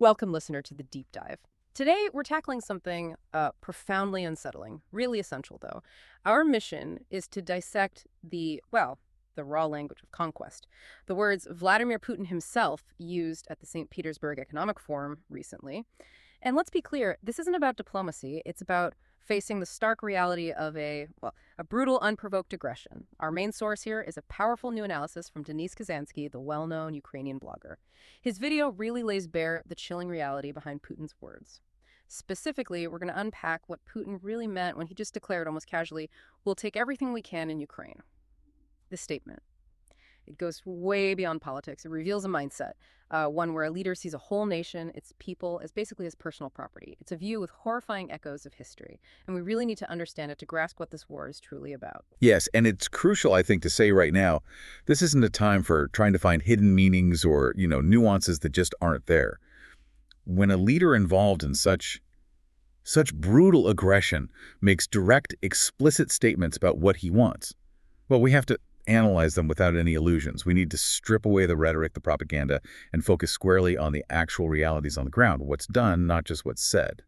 Welcome, listener, to the Deep Dive. Today, we're tackling something profoundly unsettling, really essential, though. Our mission is to dissect the raw language of conquest. The words Vladimir Putin himself used at the St. Petersburg Economic Forum recently. And let's be clear, this isn't about diplomacy. It's about facing the stark reality of a brutal, unprovoked aggression. Our main source here is a powerful new analysis from Denis Kazansky, the well-known Ukrainian blogger. His video really lays bare the chilling reality behind Putin's words. Specifically, we're going to unpack what Putin really meant when he just declared almost casually, "We'll take everything we can in Ukraine." This statement, it goes way beyond politics. It reveals a mindset, one where a leader sees a whole nation, its people, as basically his personal property. It's a view with horrifying echoes of history, and we really need to understand it to grasp what this war is truly about. Yes, and it's crucial, I think, to say right now, this isn't a time for trying to find hidden meanings or, nuances that just aren't there. When a leader involved in such brutal aggression makes direct, explicit statements about what he wants, well, we have to analyze them without any illusions. We need to strip away the rhetoric, the propaganda, and focus squarely on the actual realities on the ground, what's done, not just what's said.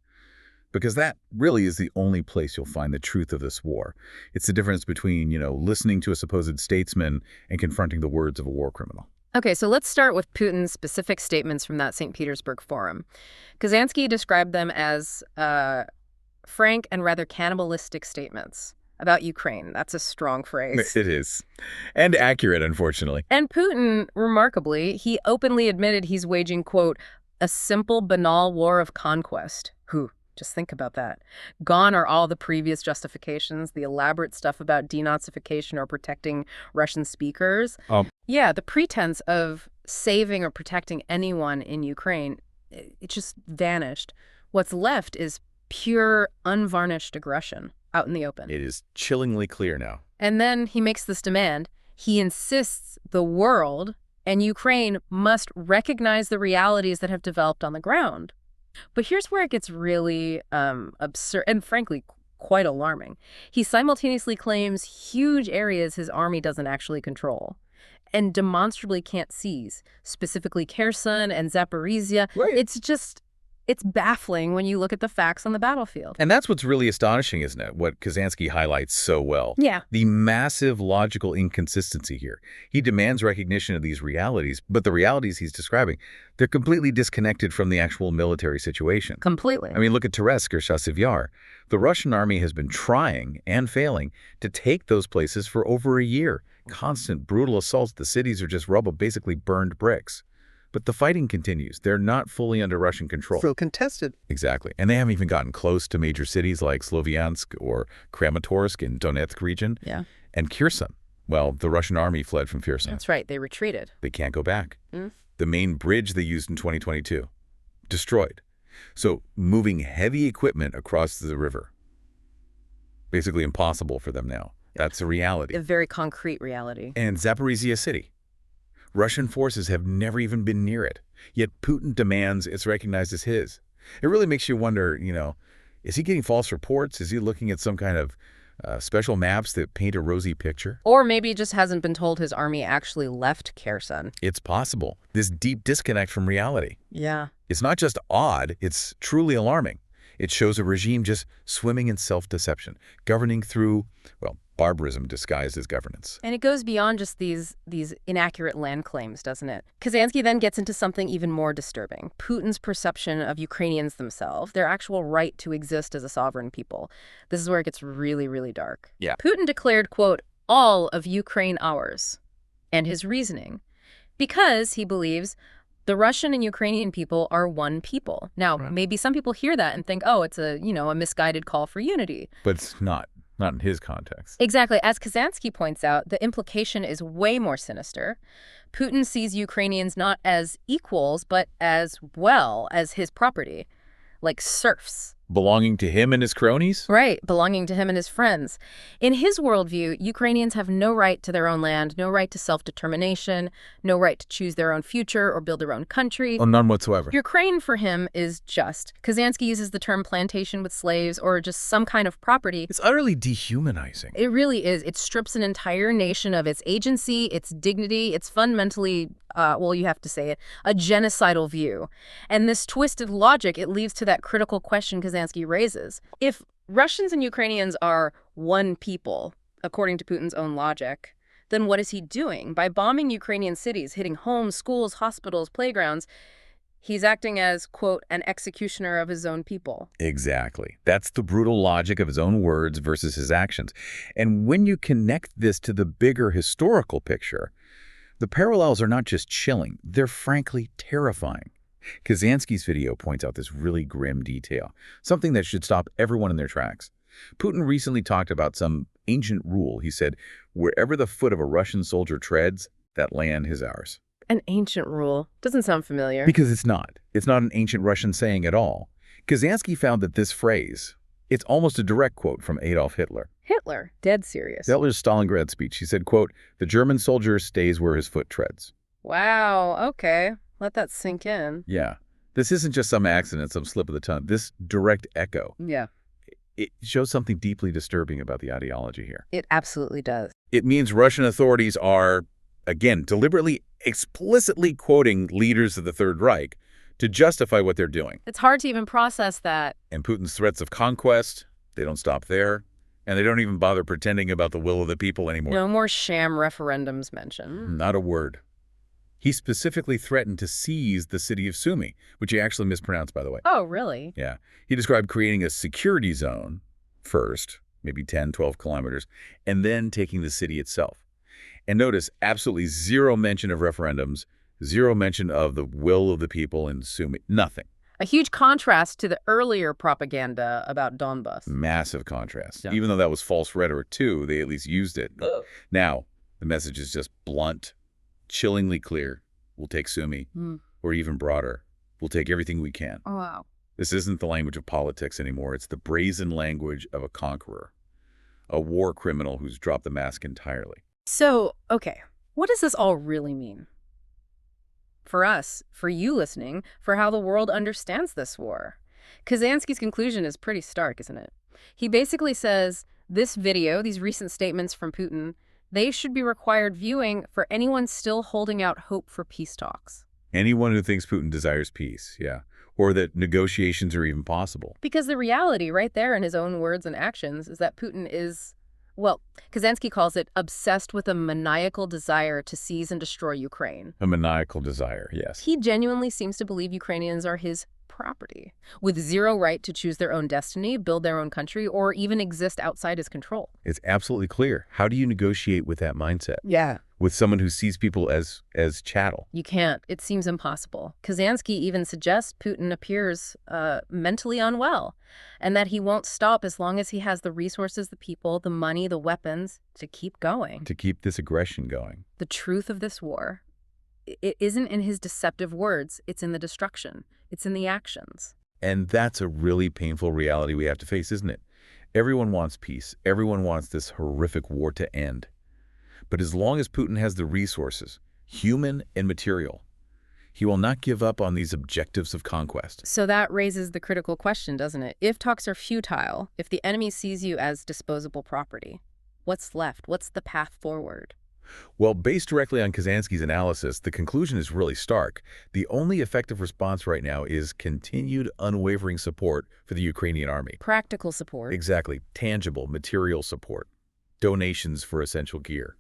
Because that really is the only place you'll find the truth of this war. It's the difference between, listening to a supposed statesman and confronting the words of a war criminal. Okay, so let's start with Putin's specific statements from that St. Petersburg Forum. Kazansky described them as frank and rather cannibalistic statements about Ukraine. That's a strong phrase. It is. And accurate, unfortunately. And Putin, remarkably, he openly admitted he's waging, quote, a simple, banal war of conquest. Just think about that. Gone are all the previous justifications, the elaborate stuff about denazification or protecting Russian speakers. Yeah, the pretense of saving or protecting anyone in Ukraine, it just vanished. What's left is pure, unvarnished aggression out in the open. It is chillingly clear now. And then he makes this demand. He insists the world and Ukraine must recognize the realities that have developed on the ground. But here's where it gets really absurd and, frankly, quite alarming. He simultaneously claims huge areas his army doesn't actually control and demonstrably can't seize, specifically Kherson and Zaporizhia. Right. It's baffling when you look at the facts on the battlefield. And that's what's really astonishing, isn't it? What Kazansky highlights so well. Yeah. The massive logical inconsistency here. He demands recognition of these realities, but the realities he's describing, they're completely disconnected from the actual military situation. Completely. I mean, look at Toretsk or Chasiv Yar. The Russian army has been trying and failing to take those places for over a year. Constant, brutal assaults. The cities are just rubble, basically burned bricks. But the fighting continues. They're not fully under Russian control. Still contested. Exactly. And they haven't even gotten close to major cities like Sloviansk or Kramatorsk in Donetsk region. Yeah. And Kherson. Well, the Russian army fled from Kherson. That's right. They retreated. They can't go back. The main bridge they used in 2022, destroyed. So moving heavy equipment across the river, basically impossible for them now. That's a reality. A very concrete reality. And Zaporizhia city. Russian forces have never even been near it, yet Putin demands it's recognized as his. It really makes you wonder, is he getting false reports? Is he looking at some kind of special maps that paint a rosy picture? Or maybe he just hasn't been told his army actually left Kherson. It's possible. This deep disconnect from reality. Yeah. It's not just odd, it's truly alarming. It shows a regime just swimming in self-deception, governing through, barbarism disguised as governance. And it goes beyond just these inaccurate land claims, doesn't it? Kazansky then gets into something even more disturbing. Putin's perception of Ukrainians themselves, their actual right to exist as a sovereign people. This is where it gets really, really dark. Yeah. Putin declared, quote, all of Ukraine ours. And his reasoning. Because, he believes, the Russian and Ukrainian people are one people. Now, maybe some people hear that and think, oh, it's a misguided call for unity. But it's not. Not in his context. Exactly. As Kazansky points out, the implication is way more sinister. Putin sees Ukrainians not as equals, but as well as his property, like serfs. Belonging to him and his cronies? Right, belonging to him and his friends. In his worldview, Ukrainians have no right to their own land, no right to self-determination, no right to choose their own future or build their own country. Oh, none whatsoever. Ukraine for him is just. Kazansky uses the term plantation with slaves or just some kind of property. It's utterly dehumanizing. It really is. It strips an entire nation of its agency, its dignity. It's fundamentally well, you have to say it, a genocidal view. And this twisted logic, it leads to that critical question Kazansky raises. If Russians and Ukrainians are one people, according to Putin's own logic, then what is he doing? By bombing Ukrainian cities, hitting homes, schools, hospitals, playgrounds, he's acting as, quote, an executioner of his own people. Exactly. That's the brutal logic of his own words versus his actions. And when you connect this to the bigger historical picture, the parallels are not just chilling, they're frankly terrifying. Kazansky's video points out this really grim detail, something that should stop everyone in their tracks. Putin recently talked about some ancient rule. He said, wherever the foot of a Russian soldier treads, that land is ours. An ancient rule. Doesn't sound familiar. Because it's not. It's not an ancient Russian saying at all. Kazansky found that this phrase, it's almost a direct quote from Adolf Hitler. Hitler, dead serious. Hitler's Stalingrad speech. He said, quote, the German soldier stays where his foot treads. Wow, okay. Let that sink in. Yeah. This isn't just some accident, some slip of the tongue. This direct echo. Yeah. It shows something deeply disturbing about the ideology here. It absolutely does. It means Russian authorities are, again, deliberately, explicitly quoting leaders of the Third Reich to justify what they're doing. It's hard to even process that. And Putin's threats of conquest, they don't stop there. And they don't even bother pretending about the will of the people anymore. No more sham referendums mentioned. Not a word. He specifically threatened to seize the city of Sumy, which he actually mispronounced, by the way. Oh, really? Yeah. He described creating a security zone first, maybe 10, 12 kilometers, and then taking the city itself. And notice, absolutely zero mention of referendums, zero mention of the will of the people in Sumy. Nothing. A huge contrast to the earlier propaganda about Donbas. Massive contrast. Yeah. Even though that was false rhetoric, too, they at least used it. Now, the message is just blunt, chillingly clear. We'll take Sumy, or even broader. We'll take everything we can. Oh, wow. This isn't the language of politics anymore. It's the brazen language of a conqueror, a war criminal who's dropped the mask entirely. So, okay, what does this all really mean? For us, for you listening, for how the world understands this war. Kazansky's conclusion is pretty stark, isn't it? He basically says this video, these recent statements from Putin, they should be required viewing for anyone still holding out hope for peace talks. Anyone who thinks Putin desires peace, yeah, or that negotiations are even possible. Because the reality right there in his own words and actions is that Putin is, well, Kazansky calls it obsessed with a maniacal desire to seize and destroy Ukraine. A maniacal desire, yes. He genuinely seems to believe Ukrainians are his property, with zero right to choose their own destiny, build their own country, or even exist outside his control. It's absolutely clear. How do you negotiate with that mindset? Yeah. With someone who sees people as chattel? You can't. It seems impossible. Kazansky even suggests Putin appears mentally unwell, and that he won't stop as long as he has the resources, the people, the money, the weapons to keep going. To keep this aggression going. The truth of this war, it isn't in his deceptive words. It's in the destruction. It's in the actions. And that's a really painful reality we have to face, isn't it? Everyone wants peace. Everyone wants this horrific war to end. But as long as Putin has the resources, human and material, he will not give up on these objectives of conquest. So that raises the critical question, doesn't it? If talks are futile, if the enemy sees you as disposable property, what's left? What's the path forward? Well, based directly on Kazansky's analysis, the conclusion is really stark. The only effective response right now is continued unwavering support for the Ukrainian army. Practical support. Exactly. Tangible, material support. Donations for essential gear.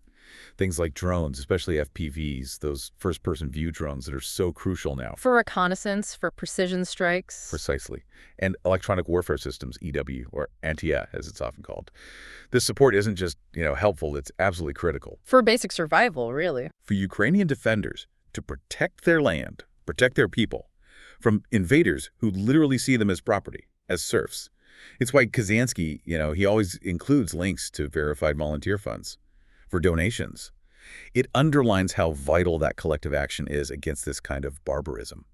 Things like drones, especially FPVs, those first-person view drones that are so crucial now. For reconnaissance, for precision strikes. Precisely. And electronic warfare systems, EW, or ANTIA, as it's often called. This support isn't just, helpful, it's absolutely critical. For basic survival, really. For Ukrainian defenders to protect their land, protect their people, from invaders who literally see them as property, as serfs. It's why Kazansky, he always includes links to verified volunteer funds for donations. It underlines how vital that collective action is against this kind of barbarism.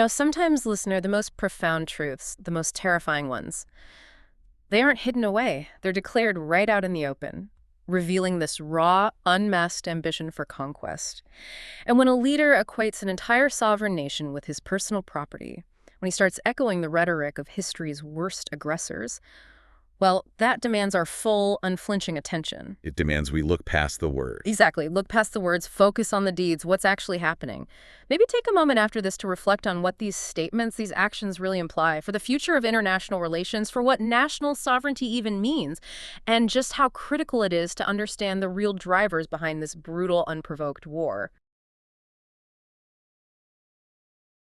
Sometimes, listener, the most profound truths, the most terrifying ones, they aren't hidden away. They're declared right out in the open, revealing this raw, unmasked ambition for conquest. And when a leader equates an entire sovereign nation with his personal property, when he starts echoing the rhetoric of history's worst aggressors, Well, that demands our full, unflinching attention. It demands we look past the words. Exactly. Look past the words, focus on the deeds, what's actually happening. Maybe take a moment after this to reflect on what these statements, these actions really imply for the future of international relations, for what national sovereignty even means, and just how critical it is to understand the real drivers behind this brutal, unprovoked war.